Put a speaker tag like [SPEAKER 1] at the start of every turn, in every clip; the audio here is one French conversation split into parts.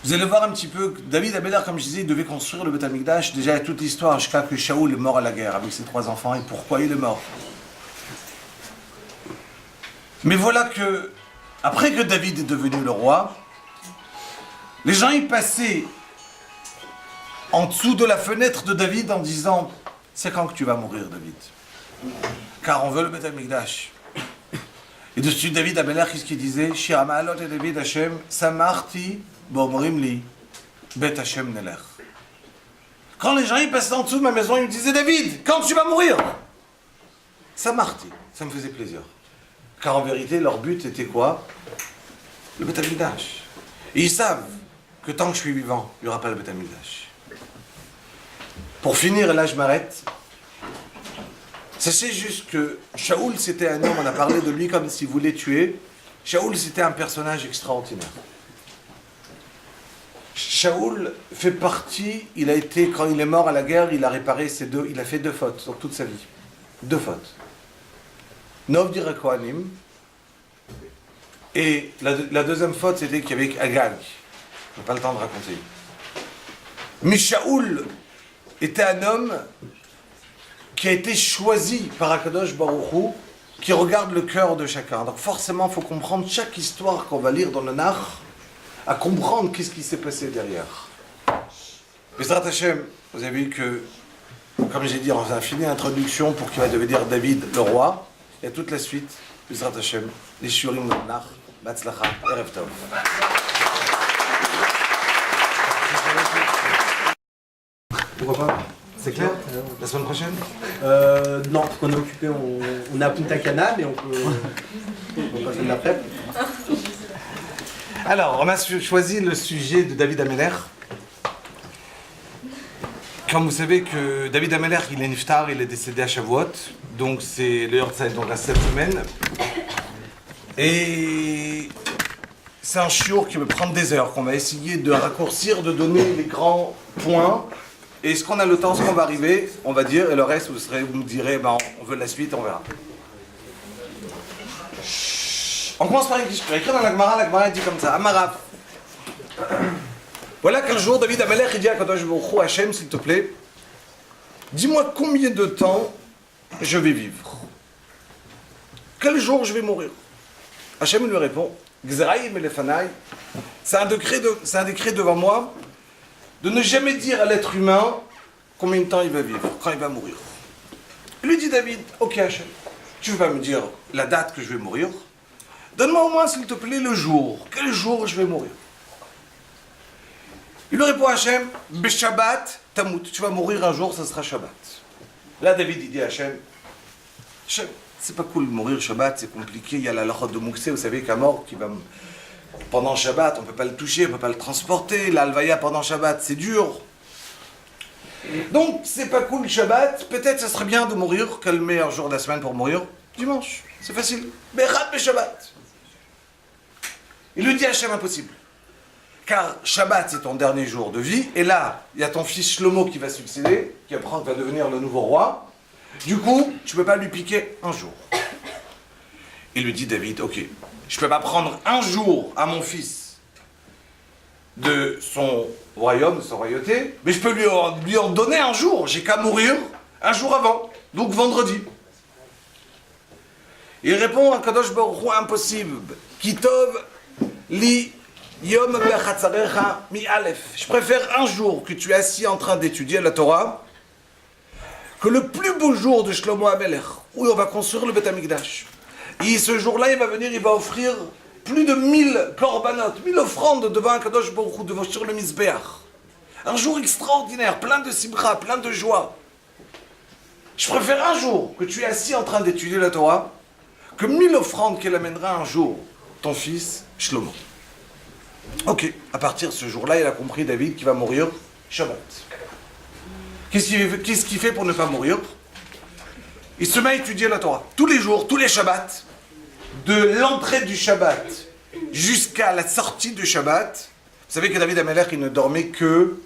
[SPEAKER 1] Vous allez voir un petit peu, David Améler, comme je disais, il devait construire le Beth Amikdash. Déjà, il y a toute l'histoire jusqu'à que Shaoul est mort à la guerre avec ses 3 enfants et pourquoi il est mort. Mais voilà que, après que David est devenu le roi, les gens y passaient en dessous de la fenêtre de David en disant « C'est quand que tu vas mourir, David ?» Car on veut le Beth Amikdash. Et dessus, David Améler, qu'est-ce qu'il disait? « Shir Ma'alot et David Hashem, Samarti Bomrim li, Bet Hashem Neler. » Quand les gens y passaient en dessous de ma maison, ils me disaient « David, quand tu vas mourir ?» Samarti, ça me faisait plaisir. Car en vérité, leur but était quoi? Le Beth Amikdash. Et ils savent que tant que je suis vivant, il n'y aura pas le Beth Amikdash. Pour finir, et là je m'arrête, sachez juste que Shaoul c'était un homme, on a parlé de lui comme s'il voulait tuer. Shaoul c'était un personnage extraordinaire. Shaoul fait partie, il a été, quand il est mort à la guerre, il a réparé il a fait 2 fautes dans toute sa vie. 2 fautes. Nov dire Kohanim. Et la deuxième faute c'était qu'il y avait Agag. Je n'ai pas le temps de raconter. Mais Shaoul était un homme qui a été choisi par Akadosh Baruch Hu, qui regarde le cœur de chacun. Donc forcément, il faut comprendre chaque histoire qu'on va lire dans le Nach, à comprendre qu'est-ce qui s'est passé derrière. Bezrat Hashem, vous avez vu que, comme j'ai dit, on a fini l'introduction pour qu'il va devenir David le roi, et toute la suite, Bezrat Hashem, les shurim dans le Nach, Batzlacha, Erev Tov. Pourquoi pas? C'est clair? La semaine prochaine?
[SPEAKER 2] Non, parce qu'on est occupé, on est à Punta Cana, mais on peut passer de l'après.
[SPEAKER 1] Alors, on a choisi le sujet de David Améler. Comme vous savez que David Améler, il est niftar, il est décédé à Shavuot, donc c'est le Yortzeit, donc à cette semaine. Et c'est un shiur qui va prendre des heures, qu'on va essayer de raccourcir, de donner les grands points. Et est-ce qu'on a le temps, ce qu'on va arriver, on va dire, et le reste, vous me direz, ben, on veut la suite, on verra. On commence par écrit dans la Gemara dit comme ça, Amaraf. Voilà qu'un jour, David Améler, il dit à Kadosh Baruch Hu, Hachem, s'il te plaît, dis-moi combien de temps je vais vivre. Quel jour je vais mourir? Hachem lui répond, Gzeraïm Elefanai, c'est un décret devant moi, de ne jamais dire à l'être humain combien de temps il va vivre, quand il va mourir. Il lui dit David, ok Hachem, tu ne veux pas me dire la date que je vais mourir, donne-moi au moins s'il te plaît le jour, quel jour je vais mourir. Il lui répond Hachem, Beshabbat Tamout, tu vas mourir un jour, ça sera Shabbat. Là David il dit à Hachem, c'est pas cool de mourir Shabbat, c'est compliqué, il y a la lachot de Mouksé, vous savez qu'un mort qui va... Pendant Shabbat, on ne peut pas le toucher, on ne peut pas le transporter. L'alvaya pendant Shabbat, c'est dur. Donc, c'est pas cool Shabbat. Peut-être ça serait bien de mourir. Quel meilleur jour de la semaine pour mourir? Dimanche. C'est facile. Bechat Shabbat. Il lui dit Hachem impossible. Car Shabbat, c'est ton dernier jour de vie. Et là, il y a ton fils Shlomo qui va succéder, qui va devenir le nouveau roi. Du coup, tu ne peux pas lui piquer un jour. Il lui dit David, ok. Je ne peux pas prendre un jour à mon fils de son royaume, de sa royauté, mais je peux lui en donner un jour. J'ai qu'à mourir un jour avant, donc vendredi. Il répond à Kadosh Baruch Hu, impossible. Kitov li yom bechatzarecha mi alef. Je préfère un jour que tu es assis en train d'étudier la Torah que le plus beau jour de Shlomo HaMelech, où on va construire le Beth Amikdash. Et ce jour-là, il va venir, il va offrir plus de 1000 korbanot, 1000 offrandes devant un Kadosh Baruch Hu, devant sur le Mizbeach. Un jour extraordinaire, plein de simcha, plein de joie. Je préfère un jour que tu es assis en train d'étudier la Torah, que 1000 offrandes qu'elle amènera un jour ton fils Shlomo. Ok, à partir de ce jour-là, il a compris, David, qu'il va mourir Shabbat. Qu'est-ce qu'il fait pour ne pas mourir? Il se met à étudier la Torah. Tous les jours, tous les Shabbats, de l'entrée du Shabbat jusqu'à la sortie du Shabbat. Vous savez que David Améler, il ne dormait que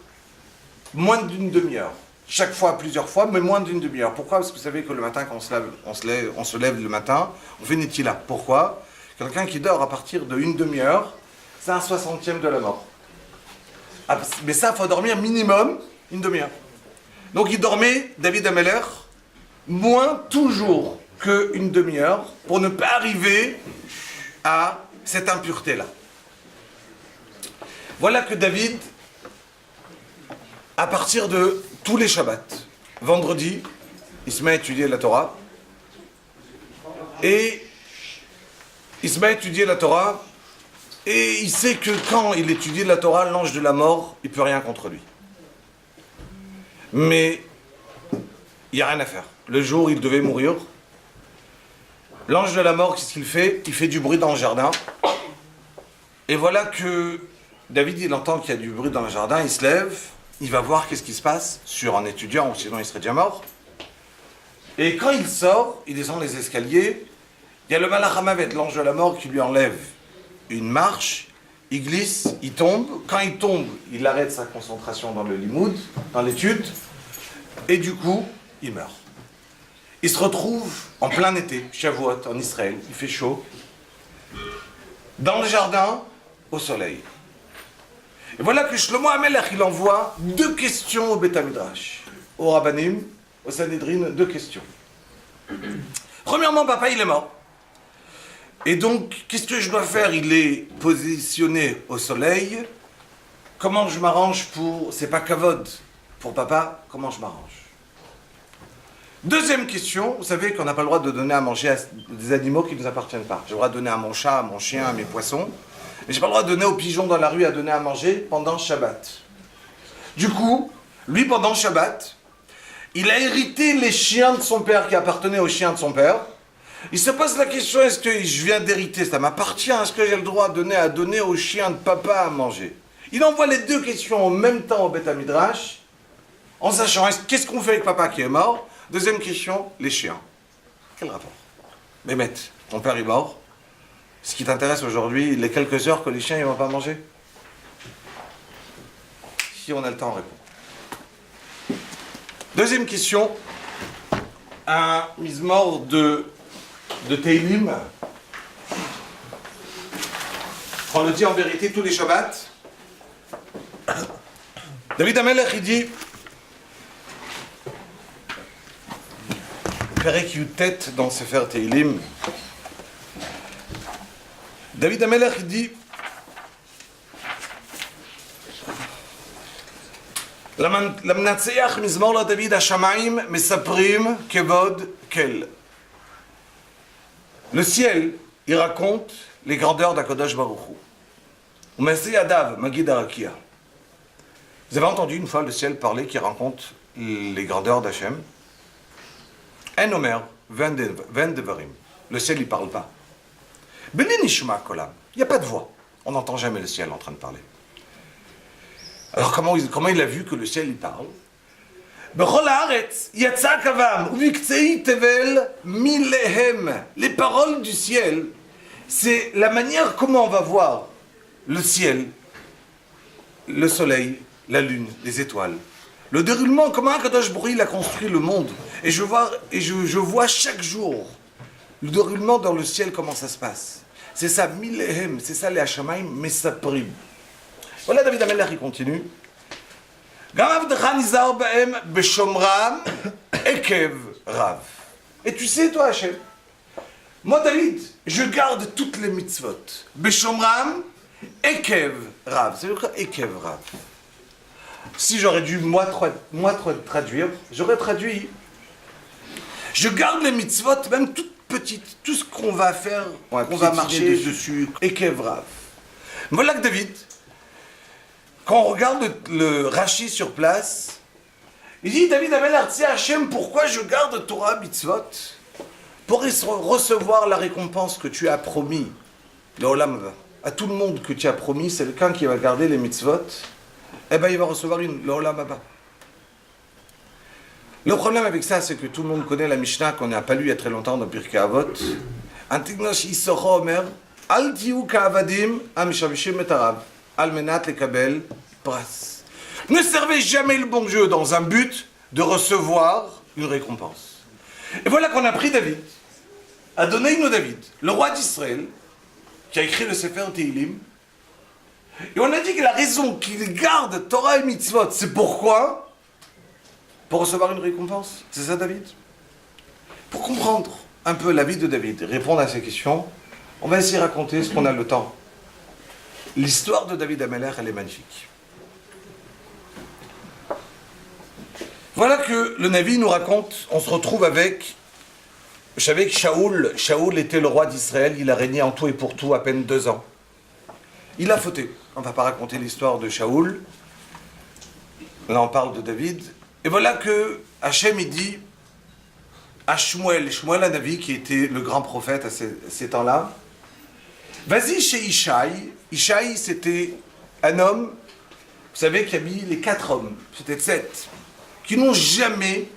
[SPEAKER 1] moins d'une demi-heure. Chaque fois, plusieurs fois, mais moins d'une demi-heure. Pourquoi? Parce que vous savez que le matin, quand on se lève le matin, on fait Netila. Pourquoi? Quelqu'un qui dort à partir d'une demi-heure, c'est un 60e de la mort. Mais ça, il faut dormir minimum une demi-heure. Donc il dormait, David Ameller, moins toujours qu'une demi-heure pour ne pas arriver à cette impureté-là. Voilà que David, à partir de tous les Shabbats, vendredi, il se met à étudier la Torah. Et il se met à étudier la Torah. Et il sait que quand il étudie la Torah, l'ange de la mort, il ne peut rien contre lui. Mais il n'y a rien à faire. Le jour où il devait mourir, l'ange de la mort, qu'est-ce qu'il fait? Il fait du bruit dans le jardin. Et voilà que David, il entend qu'il y a du bruit dans le jardin, il se lève, il va voir qu'est-ce qui se passe sur un étudiant, sinon il serait déjà mort. Et quand il sort, il descend les escaliers, il y a le Malach HaMavet, l'ange de la mort, qui lui enlève une marche, il glisse, il tombe. Quand il tombe, il arrête sa concentration dans le limoud, dans l'étude, et du coup, il meurt. Il se retrouve en plein été, Shavuot, en Israël, il fait chaud, dans le jardin, au soleil. Et voilà que Shlomo HaMelech, il envoie 2 questions au Beth Midrash, au Rabbanim, au Sanhedrin, 2 questions. Premièrement, papa, il est mort. Et donc, qu'est-ce que je dois faire? Il est positionné au soleil. Comment je m'arrange pour... C'est pas kavod pour papa, comment je m'arrange? Deuxième question, vous savez qu'on n'a pas le droit de donner à manger à des animaux qui ne nous appartiennent pas. J'ai le droit de donner à mon chat, à mon chien, à mes poissons. Mais j'ai pas le droit de donner aux pigeons dans la rue à donner à manger pendant Shabbat. Du coup, lui, pendant Shabbat, il a hérité les chiens de son père qui appartenaient aux chiens de son père. Il se pose la question, est-ce que je viens d'hériter, ça m'appartient, est-ce que j'ai le droit à donner aux chiens de papa à manger? Il envoie les 2 questions en même temps au Beth Midrash, en sachant, qu'est-ce qu'on fait avec papa qui est mort? Deuxième question, les chiens. Quel rapport? Mehmet, ton père est mort. Ce qui t'intéresse aujourd'hui, les quelques heures que les chiens ne vont pas manger? Si on a le temps, on répond. Deuxième question, un mizmor de Teilim. On le dit en vérité tous les Shabbats. David Amelech, il dit, Perek Yutet dans Sefer Teilim, David Amelech, il dit, למנצח מזמור לדוד השמיים מספרים כבוד כל. Le ciel, il raconte les grandeurs d'Akadosh Baruch Hu. Umasi Adav, Magid Arakia. Vous avez entendu une fois le ciel parler qui raconte les grandeurs d'Hachem? En Omer, 20 devarim. Le ciel, il ne parle pas. Beni Nishma Kolam. Il n'y a pas de voix. On n'entend jamais le ciel en train de parler. Alors comment il a vu que le ciel, il parle? Les paroles du ciel, c'est la manière comment on va voir le ciel, le soleil, la lune, les étoiles. Le déroulement, comment Akadosh Baruch Hu il a construit le monde. Et je vois chaque jour le déroulement dans le ciel, comment ça se passe. C'est ça, Milehem, c'est ça les Hashamaim, Mesaprim. Voilà, David Amelech, il continue. Et tu sais, toi, Hachem, moi, David, je garde toutes les mitzvot. Beshomram, Ekev Rav. C'est quoi Ekev Rav? Si j'aurais dû, moi traduire, j'aurais traduit. Je garde les mitzvot, même toutes petites, tout ce qu'on va faire, qu'on va marcher dessus. Ekev Rav. Voilà que David, quand on regarde le Rashi sur place, il dit, David Amelech, tu sais, Hachem, pourquoi je garde Torah mitzvot? Pour recevoir la récompense que tu as promis, le Olam Haba. À tout le monde que tu as promis, c'est quelqu'un qui va garder les mitzvot, eh bien il va recevoir le Olam Haba. Le problème avec ça, c'est que tout le monde connaît la Mishnah qu'on n'a pas lu il y a très longtemps dans Pirkei Avot. Antignosh Issocho Omer, Al tiyu ka'avadimamishavishim et arav, al menat lekabel pras. Ne servez jamais le bon Dieu dans un but de recevoir une récompense. Et voilà qu'on a pris David, a donné une David, le roi d'Israël, qui a écrit le Sefer Teilim, Et on a dit que la raison qu'il garde Torah et Mitzvot, c'est pourquoi? Pour recevoir une récompense. C'est ça, David? Pour comprendre un peu la vie de David, répondre à ces questions, on va essayer de raconter ce qu'on a le temps. L'histoire de David Ameler, elle est magnifique. Voilà que le Navi nous raconte, on se retrouve avec... Vous savez que Shaoul était le roi d'Israël, il a régné en tout et pour tout à peine 2 ans. Il a fauté. On ne va pas raconter l'histoire de Shaoul. Là, on parle de David. Et voilà que Hachem, il dit à Shmuel Hanavi, qui était le grand prophète à ces temps-là, vas-y chez Ishaï. Ishaï, c'était un homme, vous savez, qui a mis les 4 hommes, c'était 7, qui n'ont jamais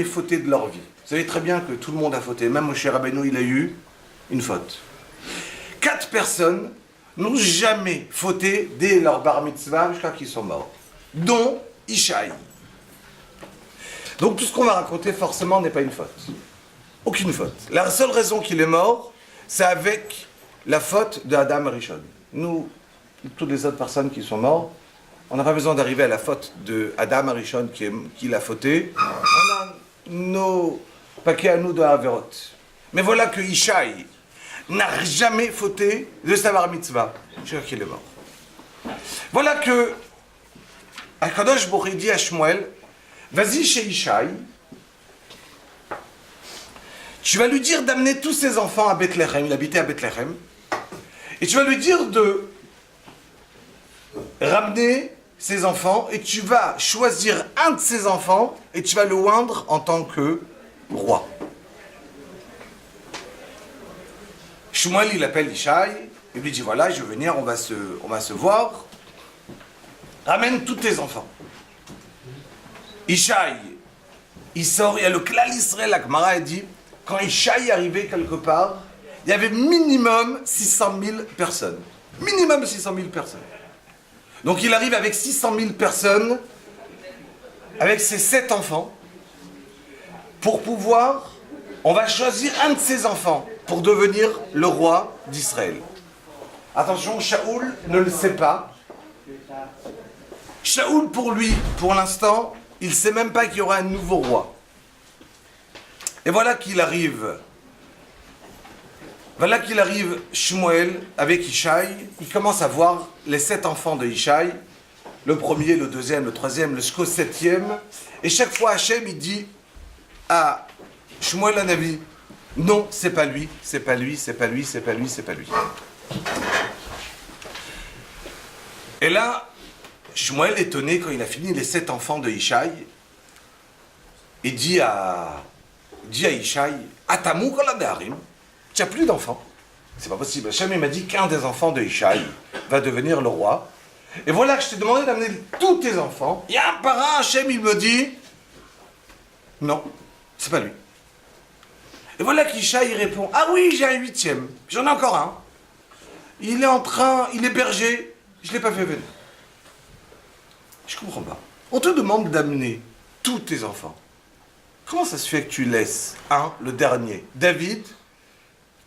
[SPEAKER 1] fauté de leur vie. Vous savez très bien que tout le monde a fauté. Même Moshe Rabbeinu, il a eu une faute. 4 personnes n'ont jamais fauté dès leur bar mitzvah jusqu'à qu'ils sont morts, dont Ishaï. Donc tout ce qu'on va raconter forcément n'est pas une faute. Aucune faute. La seule raison qu'il est mort, c'est avec la faute de Adam Rishon. Nous, toutes les autres personnes qui sont mortes, on n'a pas besoin d'arriver à la faute de Adam Rishon qui l'a fauté. On a nos paquets à nous de Haverot. Mais voilà que Ishaï n'a jamais fauté de sa bar mitzvah jusqu'à qu'il est mort. Voilà que Akadosh Baruch dit à Shmuel, vas-y chez Ishaï, tu vas lui dire d'amener tous ses enfants à Bethléem, il habitait à Bethléem, et tu vas lui dire de ramener ses enfants, et tu vas choisir un de ses enfants, et tu vas le oindre en tant que roi. Shmuel, il appelle Ishaï, il lui dit, voilà, je vais venir, on va se voir, ramène tous tes enfants. Ishaï, il sort, il y a le Klal Israël, la Gemara, elle dit, quand Ishaï arrivait quelque part, il y avait minimum 600 000 personnes. Minimum 600 000 personnes. Donc il arrive avec 600 000 personnes, avec ses 7 enfants, pour pouvoir, on va choisir un de ses enfants pour devenir le roi d'Israël. Attention, Shaoul ne le sait pas. Shaoul, pour lui, pour l'instant, il ne sait même pas qu'il y aura un nouveau roi. Et voilà qu'il arrive. Voilà qu'il arrive Shmuel avec Ishaï. Il commence à voir les 7 enfants de Ishaï. Le premier, le deuxième, le troisième, jusqu'au 7e. Et chaque fois, Hachem, il dit à Shmuel Hanavi, non, c'est pas lui, c'est pas lui, c'est pas lui, c'est pas lui, c'est pas lui. Et là, Shmuel, étonné, quand il a fini les 7 enfants de Ishaï, il dit à Ishaï, Atamou Koladarim, tu n'as plus d'enfants. C'est pas possible. Hachem m'a dit qu'un des enfants de Ishaï va devenir le roi. Et voilà que je t'ai demandé d'amener tous tes enfants. Et un par un, Hachem, il me dit, non, c'est pas lui. Et voilà qu'Ishaï répond, ah oui, j'ai un 8e, j'en ai encore un. Il est berger, je ne l'ai pas fait venir. Je comprends pas. On te demande d'amener tous tes enfants. Comment ça se fait que tu laisses le dernier, David,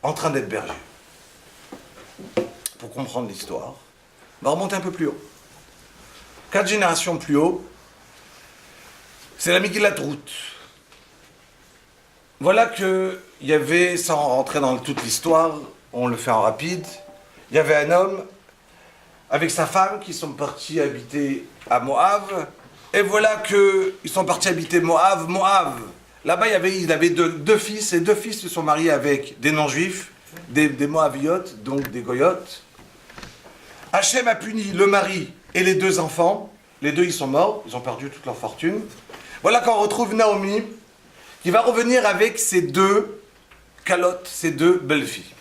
[SPEAKER 1] en train d'être berger? Pour comprendre l'histoire, on va remonter un peu plus haut. 4 générations plus haut, c'est la Megillat Ruth. Voilà qu'il y avait, sans rentrer dans toute l'histoire, on le fait en rapide, il y avait un homme avec sa femme qui sont partis habiter à Moab. Et voilà qu'ils sont partis habiter Moab. Là-bas, il avait deux fils, et 2 fils se sont mariés avec des non-juifs, des Moabiotes, donc des Goyotes. Hachem a puni le mari et les 2 enfants. Les 2, ils sont morts, ils ont perdu toute leur fortune. Voilà qu'on retrouve Naomi, qui va revenir avec ses 2 calottes, ses 2 belles-filles.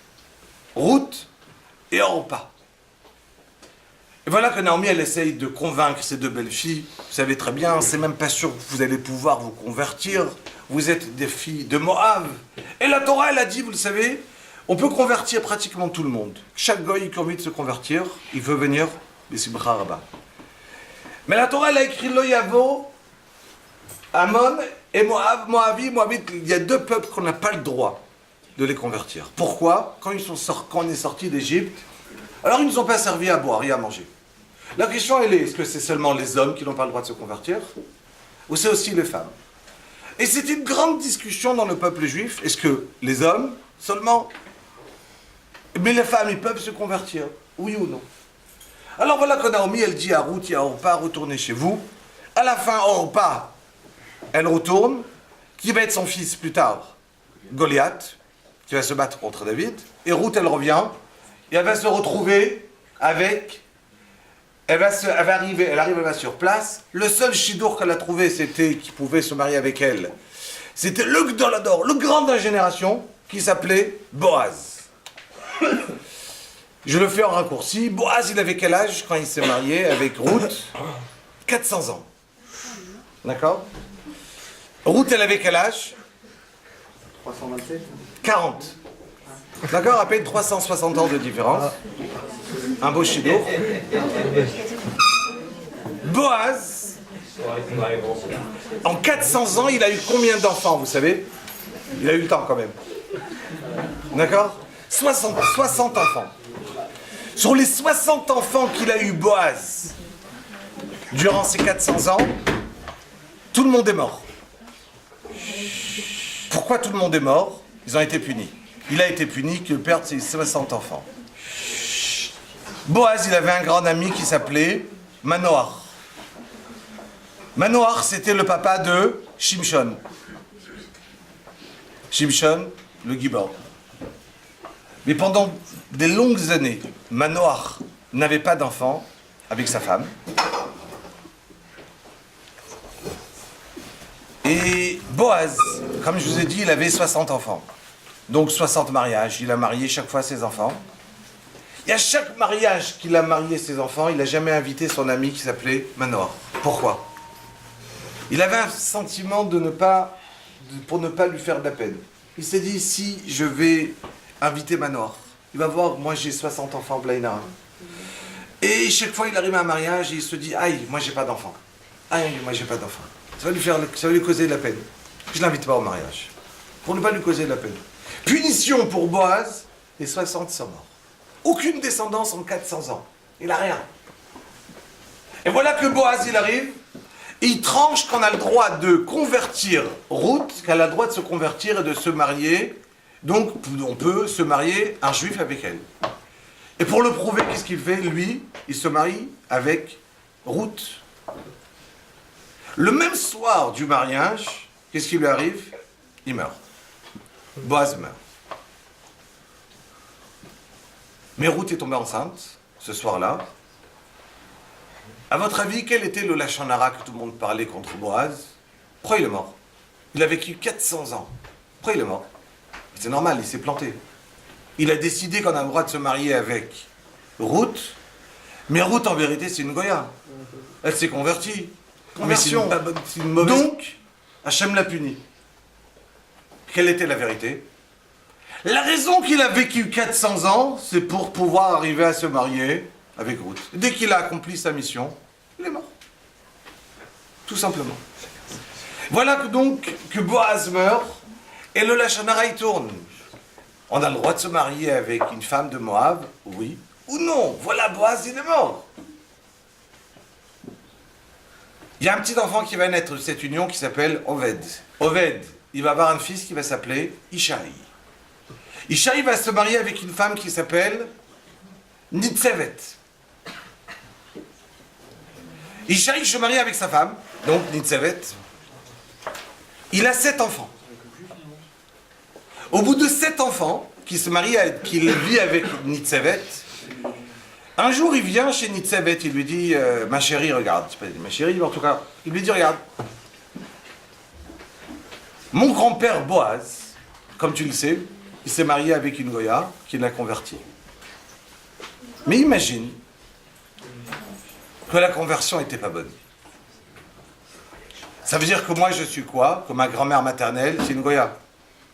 [SPEAKER 1] Ruth et Orpa. Et voilà que Naomi, elle essaye de convaincre ces 2 belles-filles. Vous savez très bien, c'est même pas sûr que vous allez pouvoir vous convertir. Vous êtes des filles de Moab. Et la Torah, elle a dit, vous le savez, on peut convertir pratiquement tout le monde. Chaque goy qui a envie de se convertir, il veut venir, B'Simcha Rabba. Mais la Torah, elle a écrit Lo Yavo, Ammon et Moab, Moabite. Il y a 2 peuples qu'on n'a pas le droit de les convertir. Pourquoi? Quand on est sorti d'Égypte, alors ils ne nous ont pas servi à boire et à manger. La question, elle est que c'est seulement les hommes qui n'ont pas le droit de se convertir? Ou c'est aussi les femmes? Et c'est une grande discussion dans le peuple juif. Est-ce que les hommes seulement? Mais les femmes, ils peuvent se convertir? Oui ou non? Alors voilà que Naomi, elle dit à Ruth et à Orpa, retournez chez vous. À la fin, Orpa, elle retourne. Qui va être son fils plus tard? Goliath, qui va se battre contre David. Et Ruth, elle revient. Et elle va se retrouver avec... Elle va sur place. Le seul chidour qu'elle a trouvé, c'était qui pouvait se marier avec elle. C'était le Gdolador, le grand de la génération, qui s'appelait Boaz. Je le fais en raccourci. Boaz, il avait quel âge quand il s'est marié avec Ruth? 400 ans. D'accord? Ruth, elle avait quel âge?
[SPEAKER 2] 327.
[SPEAKER 1] 40. D'accord? À peine 360 ans de différence. Un beau chidour. Boaz, en 400 ans, il a eu combien d'enfants, vous savez? Il a eu le temps quand même. D'accord? 60 enfants. Sur les 60 enfants qu'il a eu Boaz, durant ces 400 ans, tout le monde est mort. Pourquoi tout le monde est mort? Ils ont été punis. Il a été puni que perdre ses 60 enfants. Boaz, il avait un grand ami qui s'appelait Manoach. Manoach, c'était le papa de Shimshon. Shimshon, le Gibor. Mais pendant des longues années, Manoach n'avait pas d'enfant avec sa femme. Et Boaz, comme je vous ai dit, il avait 60 enfants. Donc 60 mariages. Il a marié chaque fois ses enfants. Et à chaque mariage qu'il a marié ses enfants, il n'a jamais invité son ami qui s'appelait Manoach. Pourquoi? Il avait un sentiment pour ne pas lui faire de la peine. Il s'est dit, si je vais inviter Manoach, il va voir, moi j'ai 60 enfants Blaina. Et chaque fois il arrive à un mariage et il se dit, aïe, moi j'ai pas d'enfants. Aïe, moi j'ai pas d'enfants. Ça va lui causer de la peine. Je ne l'invite pas au mariage. Pour ne pas lui causer de la peine. Punition pour Boaz, les 60 sont morts. Aucune descendance en 400 ans. Il n'a rien. Et voilà que Boaz, il arrive, et il tranche qu'on a le droit de convertir Ruth, qu'elle a le droit de se convertir et de se marier. Donc, on peut se marier un juif avec elle. Et pour le prouver, qu'est-ce qu'il fait? Lui, il se marie avec Ruth. Le même soir du mariage, qu'est-ce qui lui arrive? Il meurt. Boaz meurt. Mais Ruth est tombée enceinte, ce soir-là. À votre avis, quel était le Lachon Hara que tout le monde parlait contre Boaz? Pourquoi il est mort? Il a vécu 400 ans. Pourquoi il est mort? C'est normal, il s'est planté. Il a décidé qu'on a le droit de se marier avec Ruth, mais Ruth, en vérité, c'est une Goya. Elle s'est convertie. Conversion. Mais c'est une mauvaise... Donc, Hachem l'a puni. Quelle était la vérité? La raison qu'il a vécu 400 ans, c'est pour pouvoir arriver à se marier avec Ruth. Dès qu'il a accompli sa mission, il est mort. Tout simplement. Voilà donc que Boaz meurt et le Lachon Hara il tourne. On a le droit de se marier avec une femme de Moab, oui ou non. Voilà, Boaz, il est mort. Il y a un petit enfant qui va naître de cette union qui s'appelle Oved. Oved, il va avoir un fils qui va s'appeler Ishaï. Ishaï va se marier avec une femme qui s'appelle Nitzevet. Ishaï se marie avec sa femme, donc Nitzevet. Il a 7 enfants. Au bout de 7 enfants, qu'il vit avec Nitzevet, un jour il vient chez Nitzevet, il lui dit ma chérie, regarde. C'est pas ma chérie, mais en tout cas, il lui dit regarde. Mon grand-père Boaz, comme tu le sais, il s'est marié avec une Goya qui l'a converti. Mais imagine que la conversion n'était pas bonne. Ça veut dire que moi je suis quoi? Que ma grand-mère maternelle, c'est une Goya.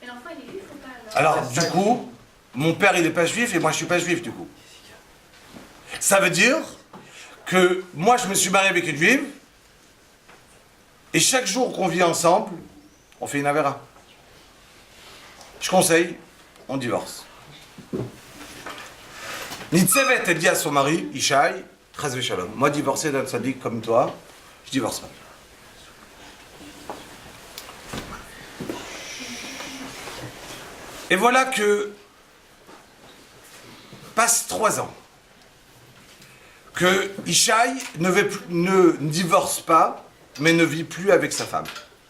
[SPEAKER 3] Mais l'enfant il est juif ou pas alors?
[SPEAKER 1] Alors du coup, mon père il n'est pas juif et moi je suis pas juif du coup. Ça veut dire que moi je me suis marié avec une juive et chaque jour qu'on vit ensemble, on fait une avéra. Je conseille, on divorce. Nitzevet, elle dit à son mari, Ishaï, Chas v'shalom. Moi, divorcer d'un tzaddik comme toi, je divorce pas. Et voilà que passe 3 ans. Que Ishaï ne divorce pas, mais ne vit plus avec sa femme.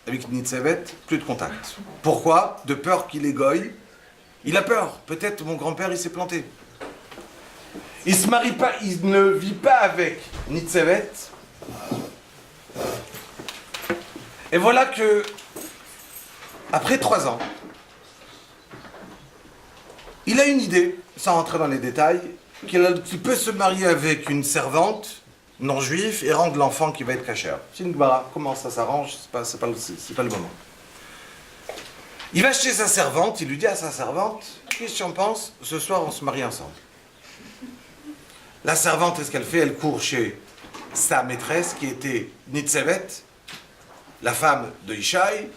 [SPEAKER 1] Avec Nitzevet, plus de contact. Pourquoi? De peur qu'il égoïe. Il a peur. Peut-être mon grand-père, il s'est planté. Il se marie pas, il ne vit pas avec Nitzevet. Et voilà que, après 3 ans, il a une idée, sans rentrer dans les détails, qu'il peut se marier avec une servante non juive et rendre l'enfant qui va être cachère. C'est une gbara. Comment ça s'arrange? C'est pas le moment. Il va chez sa servante, il lui dit à sa servante, qu'est-ce que tu en penses? Ce soir, on se marie ensemble. La servante, qu'est-ce qu'elle fait? Elle court chez sa maîtresse, qui était Nitzevet, la femme de Ishaï,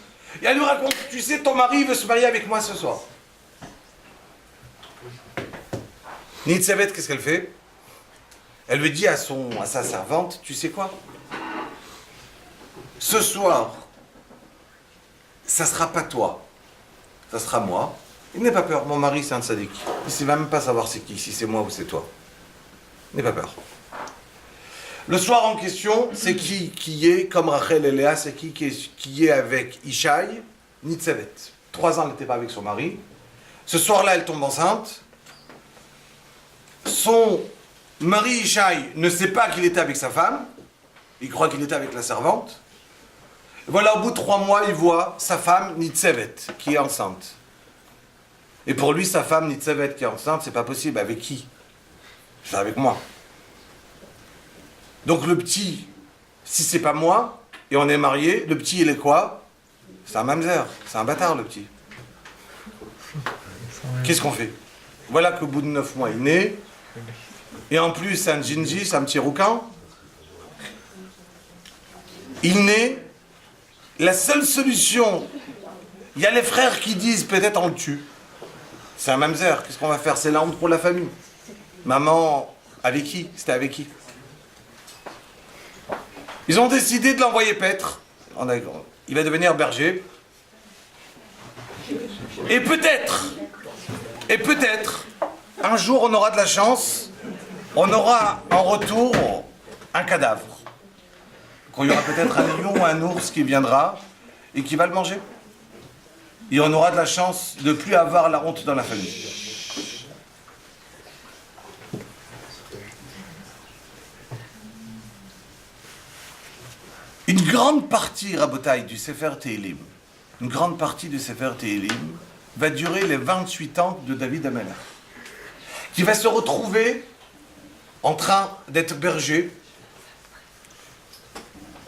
[SPEAKER 1] et elle lui raconte, tu sais, ton mari veut se marier avec moi ce soir. Nitzevet, qu'est-ce qu'elle fait? Elle lui dit à sa servante, tu sais quoi? Ce soir, ça sera pas toi, ça sera moi. Il n'aie pas peur, mon mari c'est un tzaddik. Il ne sait même pas savoir c'est qui, si c'est moi ou c'est toi. N'aie pas peur. Le soir en question, c'est qui est, comme Rachel et Léa, c'est qui est avec Ishaï, Nitzevet. 3 ans, elle n'était pas avec son mari. Ce soir-là, elle tombe enceinte. Son mari Ishaï ne sait pas qu'il était avec sa femme. Il croit qu'il était avec la servante. Et voilà, au bout de 3 mois, il voit sa femme Nitzevet, qui est enceinte. Et pour lui, sa femme Nitzevet, qui est enceinte, c'est pas possible. Avec qui? C'est avec moi. Donc le petit, si c'est pas moi, et on est mariés, le petit, il est quoi? C'est un mamzer, c'est un bâtard, le petit. Qu'est-ce qu'on fait? Voilà qu'au bout de 9 mois, il naît. Et en plus, c'est un djinji, c'est un petit rouquin. Il naît. La seule solution, il y a les frères qui disent peut-être on le tue. C'est un mamzer, qu'est-ce qu'on va faire? C'est la honte pour la famille. Maman, avec qui? C'était avec qui? Ils ont décidé de l'envoyer paître. Il va devenir berger. Et peut-être, un jour on aura de la chance, on aura en retour un cadavre. Il y aura peut-être un lion ou un ours qui viendra et qui va le manger. Et on aura de la chance de ne plus avoir la honte dans la famille. Une grande partie, Rabotai, du Sefer Tehilim, une grande partie du Sefer Tehilim va durer les 28 ans de David Amelech, qui va se retrouver en train d'être berger.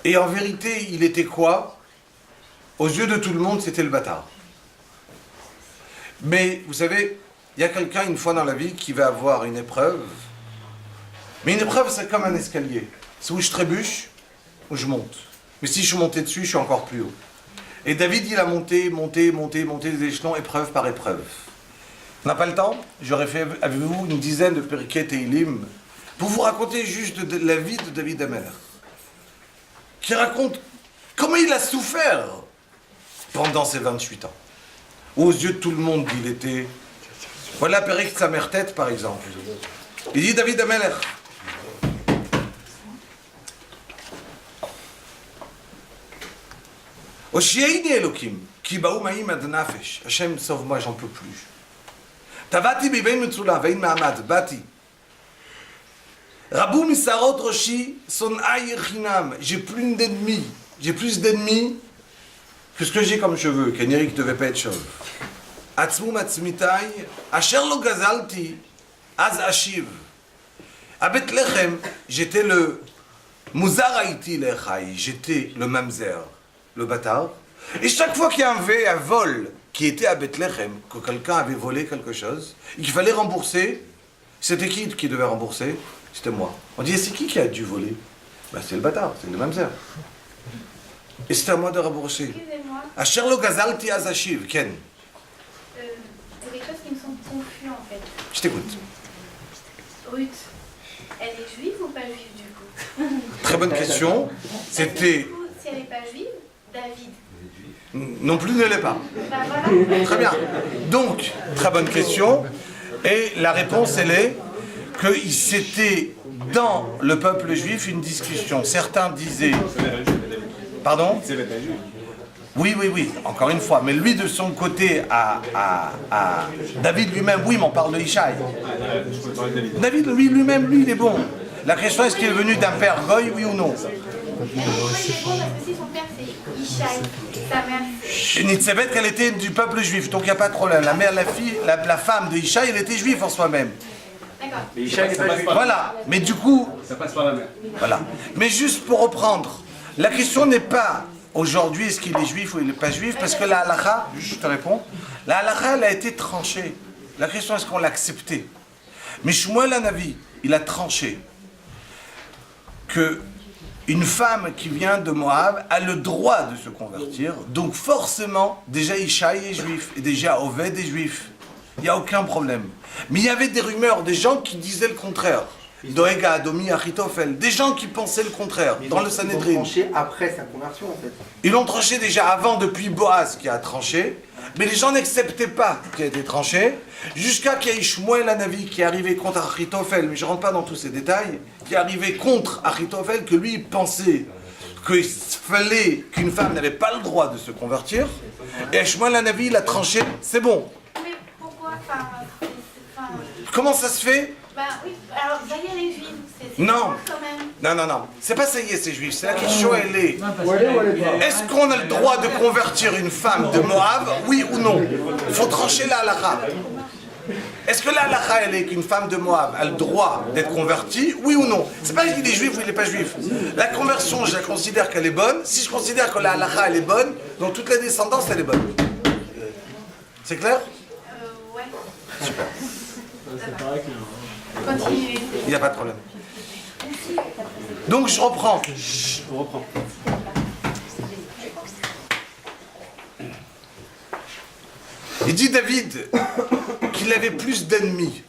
[SPEAKER 1] Et en vérité, il était quoi? Aux yeux de tout le monde, c'était le bâtard. Mais, vous savez, il y a quelqu'un, une fois dans la vie, qui va avoir une épreuve. Mais une épreuve, c'est comme un escalier. C'est où je trébuche, où je monte. Mais si je suis monté dessus, je suis encore plus haut. Et David, il a monté les échelons, épreuve par épreuve. On n'a pas le temps. J'aurais fait avec vous une dizaine de Perikei Tehilim pour vous raconter juste de la vie de David Amelech, qui raconte comment il a souffert pendant ces 28 ans. Aux yeux de tout le monde, il était... Voilà Perek Samertet, par exemple. Il dit David Amelech. Oshieni Elokim, ki baou ma'im ad nafesh. Hachem, sauve-moi, j'en peux plus. Tavati bibein metzula, vein ma'amad, bati. Rabou misarot roshi, son aïr chinam. J'ai plus d'ennemis. J'ai plus d'ennemis que ce que j'ai comme cheveux. Qu'Enéric ne devait pas être chauve. Atzmum atzmitai, asher lo gazalti, az ashiv. À Bethléem, j'étais le Muzar Haïti lechai, j'étais le mamzer, le bâtard. Et chaque fois qu'il y avait un vol qui était à Bethléem, que quelqu'un avait volé quelque chose, et qu'il fallait rembourser, c'était qui devait rembourser? C'était moi. On disait, c'est qui a dû voler? Ben, c'est le bâtard, c'est le mamzer. Et c'était à moi de rembourser.
[SPEAKER 3] Excusez-moi,
[SPEAKER 1] Asher lo gazalti az ashiv, Ken.
[SPEAKER 3] c'est quelque chose qui me semble confus en fait.
[SPEAKER 1] Je t'écoute.
[SPEAKER 3] Ruth, elle est juive ou pas juive
[SPEAKER 1] très bonne question. C'était...
[SPEAKER 3] Du coup, si elle n'est pas juive, David.
[SPEAKER 1] Non plus ne l'est pas.
[SPEAKER 3] Bah voilà.
[SPEAKER 1] Très bien. Donc, très bonne question. Et la réponse, elle est que c'était dans le peuple juif une discussion. Certains disaient... Pardon ? Oui, oui, oui, encore une fois. Mais lui, de son côté, à David lui-même, oui, mais on parle de Ishaï. David, lui-même, lui, il est bon. La question, est-ce qu'il est venu d'un père goy, oui ou non?
[SPEAKER 3] Pourquoi il est bon? Parce que si son père c'est Ishaï, sa mère c'est...
[SPEAKER 1] Et Nitzevet, elle était du peuple juif, donc il n'y a pas de problème. La mère, la femme de Ishaï, elle était juive en soi-même.
[SPEAKER 3] D'accord.
[SPEAKER 2] Mais Ishaï n'est pas juif.
[SPEAKER 1] Voilà, mais du coup...
[SPEAKER 4] Ça passe par la mer.
[SPEAKER 1] Voilà. Mais juste pour reprendre, la question n'est pas aujourd'hui est-ce qu'il est juif ou il n'est pas juif, parce que la halakha, je te réponds, la halakha elle a été tranchée. La question est-ce qu'on l'a acceptée. Mais Shmuel Hanavi, il a tranché que une femme qui vient de Moab a le droit de se convertir, donc forcément, déjà Ishaï est juif, et déjà Oved est juif. Il n'y a aucun problème. Mais il y avait des rumeurs, des gens qui disaient le contraire. Doega, Adomi, Achitophel, des gens qui pensaient le contraire, dans le Sanhédrin.
[SPEAKER 2] Ils ont tranché après sa conversion, en fait.
[SPEAKER 1] Ils l'ont tranché déjà avant, depuis Boaz qui a tranché, mais les gens n'acceptaient pas qu'il a été tranché, jusqu'à qu'il y ait Shmuel Hanavi qui est arrivé contre Achitophel, mais je ne rentre pas dans tous ces détails, qui est arrivé contre Achitophel, que lui pensait qu'il fallait qu'une femme n'avait pas le droit de se convertir, et Shmuel Hanavi il a tranché, c'est bon.
[SPEAKER 3] Mais pourquoi
[SPEAKER 1] Comment ça se fait?
[SPEAKER 3] Bah oui, alors Zaya elle est juive, c'est
[SPEAKER 1] Non.
[SPEAKER 3] grave quand même.
[SPEAKER 1] Non. C'est pas ça y est, c'est juif. C'est la question, elle est...
[SPEAKER 2] Où elle est, où elle est pas.
[SPEAKER 1] Est-ce qu'on a le droit de convertir une femme de Moab, oui ou non? Il faut trancher la halakha. Est-ce que la halakha, elle est qu'une femme de Moab a le droit d'être convertie, oui ou non? C'est pas qu'il est juif ou il n'est pas juif. La conversion, je la considère qu'elle est bonne. Si je considère que la halakha, elle est bonne, donc toute la descendance, elle est bonne. C'est clair?
[SPEAKER 3] Ouais.
[SPEAKER 1] Super.
[SPEAKER 3] Continuez.
[SPEAKER 1] Il n'y a pas de problème. Donc je reprends.
[SPEAKER 2] On reprend.
[SPEAKER 1] Il dit David qu'il avait plus d'ennemis.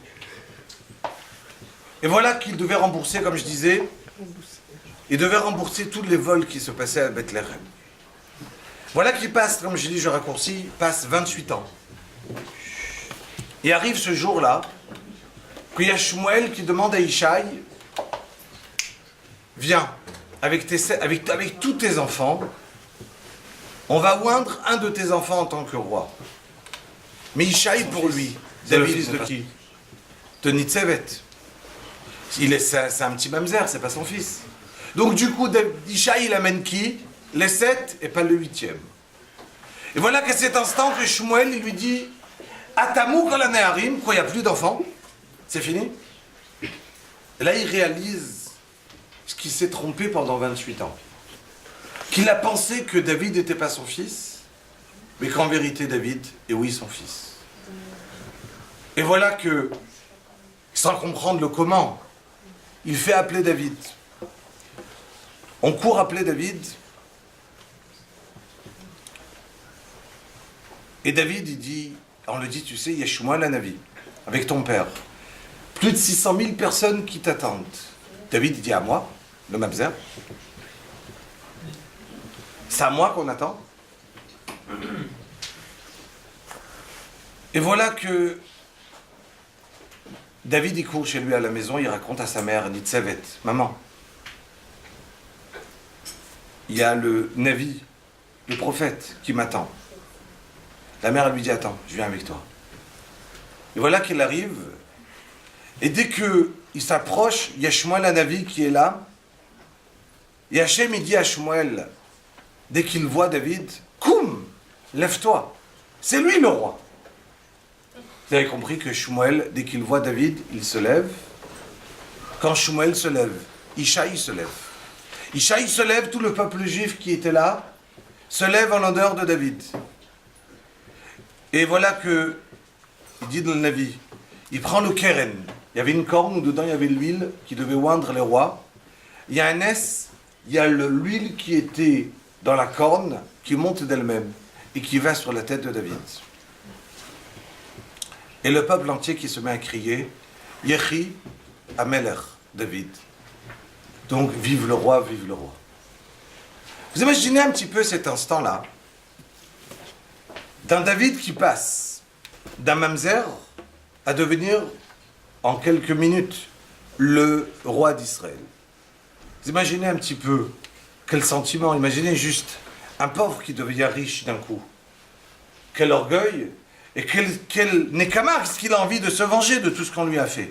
[SPEAKER 1] Et voilà qu'il devait rembourser, comme je disais, il devait rembourser tous les vols qui se passaient à Bethléem. Voilà qu'il passe, comme je dis, je raccourcis, passe 28 ans. Et arrive ce jour-là, qu'il y a Shmuel qui demande à Ishaï, viens, avec tous tes enfants, on va oindre un de tes enfants en tant que roi. Mais Ishaï pour lui, c'est le fils de qui? De Nitzevet. C'est un petit mamzer, c'est pas son fils. Donc du coup, Ishaï il amène qui? Les 7 et pas le 8e. Et voilà qu'à cet instant que Shmuel il lui dit, Atamou Kolaneharim, quoi, il n'y a plus d'enfants? C'est fini? Et là, il réalise qu'il s'est trompé pendant 28 ans. Qu'il a pensé que David n'était pas son fils, mais qu'en vérité, David est oui son fils. Et voilà que, sans comprendre le comment, il fait appeler David. On court appeler David. Et David, il dit, on le dit, tu sais, il y a Shmuel Hanavi, avec ton père. Plus de 600 000 personnes qui t'attendent. David il dit à moi, le mamzer, c'est à moi qu'on attend. Et voilà que David il court chez lui à la maison, il raconte à sa mère, Nitzevet, maman, il y a le Navi, le prophète qui m'attend. La mère elle lui dit, attends, je viens avec toi. Et voilà qu'il arrive. Et dès qu'il s'approche, il y a Shmuel Hanavi qui est là. Et Hachem, il dit à Shmuel, dès qu'il voit David, Koum, lève-toi. C'est lui le roi. Vous avez compris que Shmuel, dès qu'il voit David, il se lève. Quand Shmuel se lève, Ishaï se lève. Ishaï se lève, tout le peuple juif qui était là, se lève en l'honneur de David. Et voilà que, il dit dans le Navi, il prend le keren. Il y avait une corne où dedans il y avait l'huile qui devait oindre les rois. Il y a un S, il y a l'huile qui était dans la corne, qui monte d'elle-même et qui va sur la tête de David. Et le peuple entier qui se met à crier, Yechi Ameler, David. Donc, vive le roi, vive le roi. Vous imaginez un petit peu cet instant-là d'un David qui passe d'un mamzer à devenir, en quelques minutes, le roi d'Israël. Vous imaginez un petit peu quel sentiment, imaginez juste un pauvre qui devient riche d'un coup. Quel orgueil et quel nekama, parce qu'il a envie de se venger de tout ce qu'on lui a fait.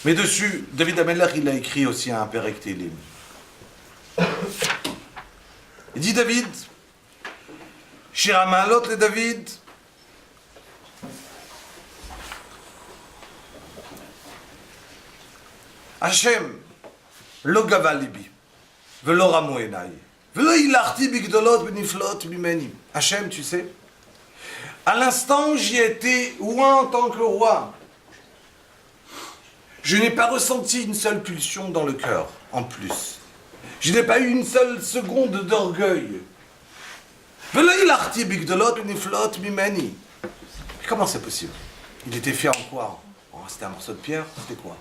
[SPEAKER 1] Mais dessus, David Amelech, il a écrit aussi un Perek Télim. Il dit David, Shir HaMa'alot le David, Hashem, lo gava libi, velo ramu enai, velo ilachti bigdolot beniflot mimeni. Hashem, tu sais, à l'instant où j'y étais roi en tant que roi, je n'ai pas ressenti une seule pulsion dans le cœur, en plus. Je n'ai pas eu une seule seconde d'orgueil. Velo ilachti bigdolot beniflot mimeni. Comment c'est possible? Il était fait en quoi? Oh, c'était un morceau de pierre? C'était quoi?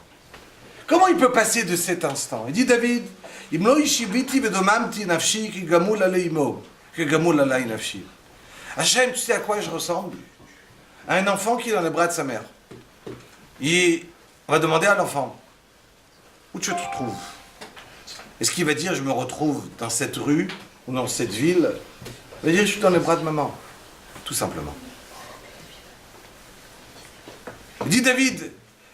[SPEAKER 1] Comment il peut passer de cet instant? Il dit David, Imlo ishiviti vedomamti nafshi ki gamul aleimo, ki gamul alay nafshi. Hachem, tu sais à quoi je ressemble? À un enfant qui est dans les bras de sa mère. Et on va demander à l'enfant, où tu te trouves? Est-ce qu'il va dire, je me retrouve dans cette rue ou dans cette ville? Il va dire, je suis dans les bras de maman. Tout simplement. Il dit David,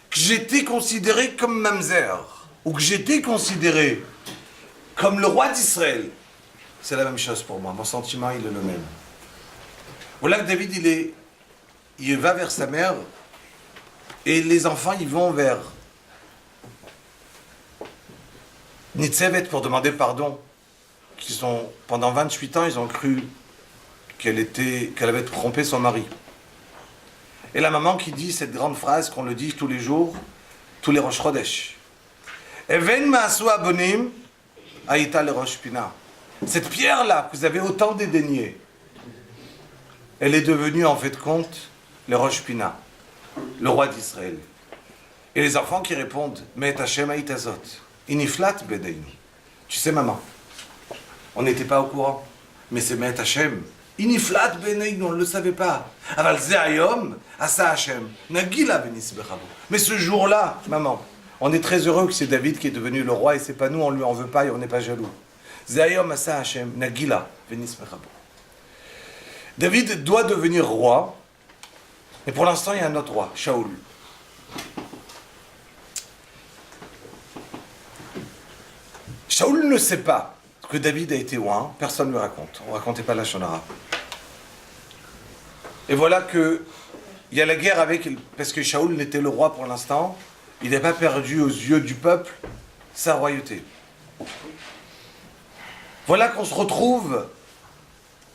[SPEAKER 1] que j'étais considéré comme mamzer, ou que j'étais considéré comme le roi d'Israël, c'est la même chose pour moi. Mon sentiment, il est le même. Voilà que David, il va vers sa mère, et les enfants, ils vont vers Nitzevet pour demander pardon. Pendant 28 ans, ils ont cru qu'elle avait trompé son mari. Et la maman qui dit cette grande phrase qu'on le dit tous les jours, tous les Rosh Chodesh. Even ma'asu abonim aïta le Rosh Pina. Cette pierre-là que vous avez autant dédaignée, elle est devenue en fait compte le Rosh Pina, le roi d'Israël. Et les enfants qui répondent, Mais Hashem aïtazot, iniflat bedeinu. Tu sais maman, on n'était pas au courant, mais c'est Met Hashem. Iniflat beneinu, on ne le savait pas. Aval ze hayom, asa Hashem, nagila benis bechabo. Mais ce jour-là, maman, on est très heureux que c'est David qui est devenu le roi et c'est pas nous, on lui en veut pas et on n'est pas jaloux. Ze hayom, asa Hashem, nagila benis bechabo. David doit devenir roi, et pour l'instant il y a un autre roi, Shaoul. Shaoul ne sait pas que David a été roi, personne ne le raconte. On ne racontait pas la Shonara. Et voilà que il y a la guerre avec, parce que Shaoul n'était le roi pour l'instant, il n'a pas perdu aux yeux du peuple sa royauté. Voilà qu'on se retrouve,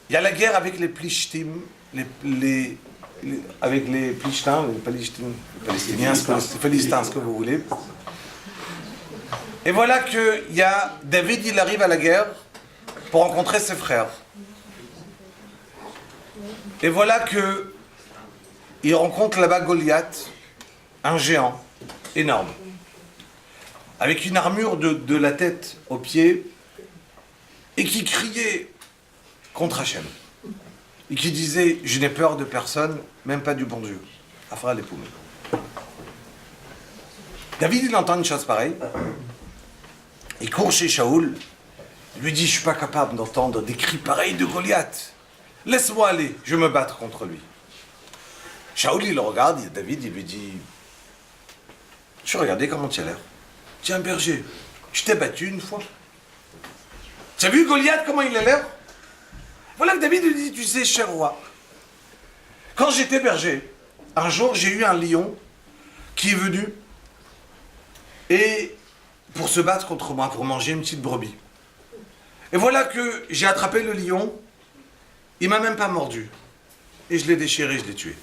[SPEAKER 1] il y a la guerre avec les Plishtim, avec les Plishtim, les Palestiniens, les Philistins, ce que vous voulez. Et voilà que David, il arrive à la guerre pour rencontrer ses frères. Et voilà que il rencontre là-bas Goliath, un géant énorme, avec une armure de la tête aux pieds, et qui criait contre Hachem. Et qui disait, je n'ai peur de personne, même pas du bon Dieu. Afra les poumons. David, il entend une chose pareille. Il court chez Shaoul, il lui dit, je ne suis pas capable d'entendre des cris pareils de Goliath. Laisse-moi aller, je vais me battre contre lui. Shaoul, il le regarde, David, il lui dit, je regardais comment tu as l'air. Tu es un berger, je t'ai battu une fois. Tu as vu Goliath, comment il a l'air? Voilà que David lui dit, tu sais, cher roi, quand j'étais berger, un jour j'ai eu un lion qui est venu et pour se battre contre moi, pour manger une petite brebis. Et voilà que j'ai attrapé le lion, il m'a même pas mordu. Et je l'ai déchiré, je l'ai tué.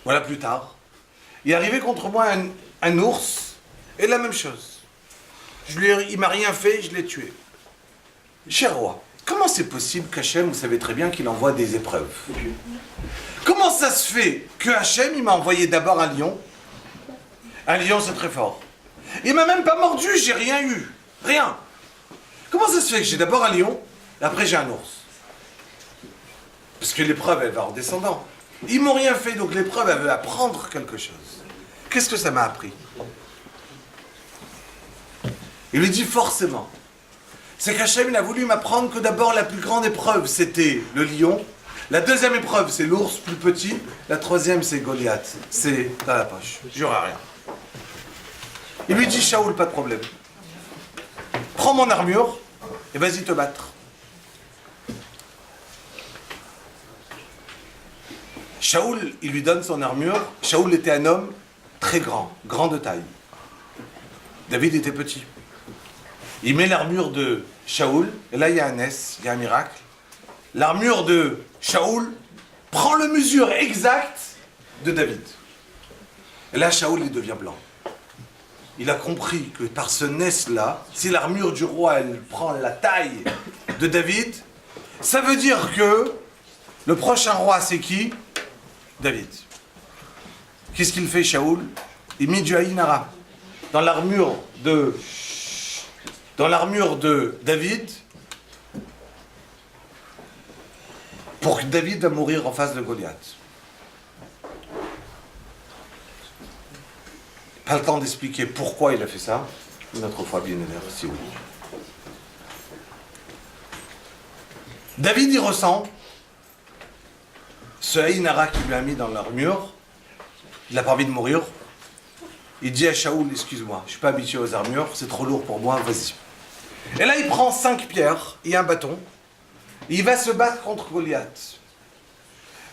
[SPEAKER 1] Voilà plus tard, il est arrivé contre moi un ours, et la même chose. Il m'a rien fait, je l'ai tué. Cher roi, comment c'est possible qu'Hachem, vous savez très bien qu'il envoie des épreuves? Comment ça se fait que Hachem, il m'a envoyé d'abord un lion? Un lion, c'est très fort. Il m'a même pas mordu, j'ai rien eu. Rien. Comment ça se fait que j'ai d'abord un lion, et après j'ai un ours? Parce que l'épreuve, elle va en descendant. Ils m'ont rien fait, donc l'épreuve, elle veut apprendre quelque chose. Qu'est-ce que ça m'a appris? Il lui dit forcément. C'est qu'Hachem, il a voulu m'apprendre que d'abord la plus grande épreuve, c'était le lion. La deuxième épreuve, c'est l'ours plus petit. La troisième, c'est Goliath. C'est dans la poche. J'aurai rien. Il lui dit, Shaoul, pas de problème. Prends mon armure et vas-y te battre. Shaoul, il lui donne son armure. Shaoul était un homme très grand, grand de taille. David était petit. Il met l'armure de Shaoul, et là il y a un S, il y a un miracle. L'armure de Shaoul prend le mesure exact de David. Et là Shaoul il devient blanc. Il a compris que par ce S-là, si l'armure du roi elle prend la taille de David, ça veut dire que le prochain roi c'est qui? David. Qu'est-ce qu'il fait Shaoul? Il met du Haïnara dans l'armure de David pour que David va mourir en face de Goliath. Pas le temps d'expliquer pourquoi il a fait ça. Une autre fois, bien évidemment, si oui. David y ressent ce Haïnara qu'il lui a mis dans l'armure. Il n'a pas envie de mourir. Il dit à Shaoul, excuse-moi, je ne suis pas habitué aux armures, c'est trop lourd pour moi, vas-y. Et là, il prend 5 pierres et un bâton. Et il va se battre contre Goliath.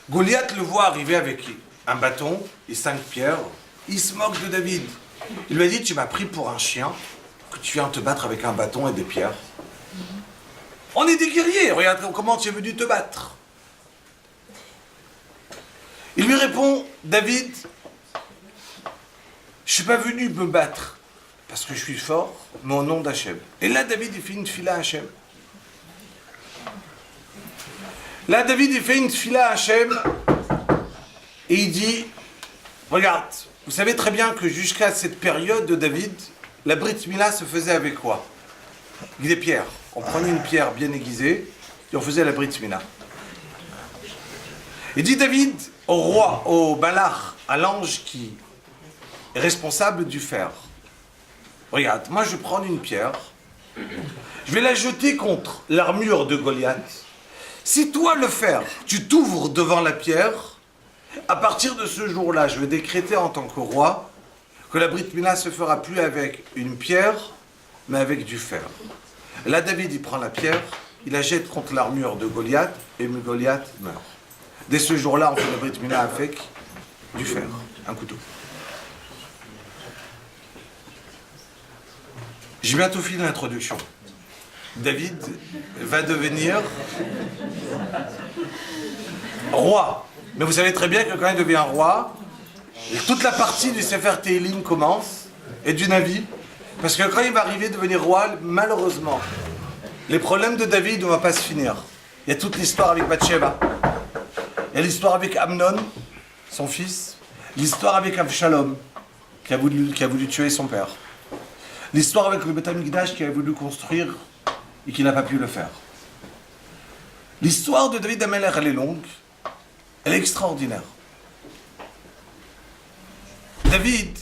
[SPEAKER 1] Goliath le voit arriver avec un bâton et 5 pierres. Il se moque de David. Il lui a dit, tu m'as pris pour un chien, que tu viens te battre avec un bâton et des pierres. On est des guerriers, regarde comment tu es venu te battre. Il lui répond, David, je ne suis pas venu me battre parce que je suis fort, mais au nom d'Hachem. Et là, David, il fait une fila à Hachem. Là, David, il fait une fila à Hachem et il dit, regarde, vous savez très bien que jusqu'à cette période de David, la Brit Mila se faisait avec quoi? Avec des pierres. On prenait une pierre bien aiguisée et on faisait la Brit Mila. Il dit David au roi, au Balach, à l'ange qui est responsable du fer. Regarde, moi je vais prendre une pierre, je vais la jeter contre l'armure de Goliath. Si toi le fer, tu t'ouvres devant la pierre, à partir de ce jour-là, je vais décréter en tant que roi que la Brit Mila se fera plus avec une pierre, mais avec du fer. Et là, David, il prend la pierre, il la jette contre l'armure de Goliath, et Goliath meurt. Dès ce jour-là, on fait la Brit Mila avec du fer, un couteau. J'ai bientôt fini l'introduction. David va devenir roi. Mais vous savez très bien que quand il devient roi, toute la partie du Sefer Tehillim commence, et du Navi, parce que quand il va arriver à devenir roi, malheureusement, les problèmes de David ne vont pas se finir. Il y a toute l'histoire avec Bathsheba. Il y a l'histoire avec Amnon, son fils. L'histoire avec Avshalom, qui a voulu tuer son père. L'histoire avec le Beth Amikdash qui a voulu construire et qui n'a pas pu le faire. L'histoire de David Ameler, elle est longue, elle est extraordinaire. David,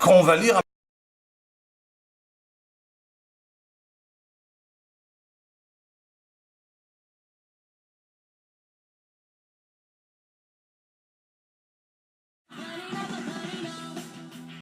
[SPEAKER 1] quand on va lire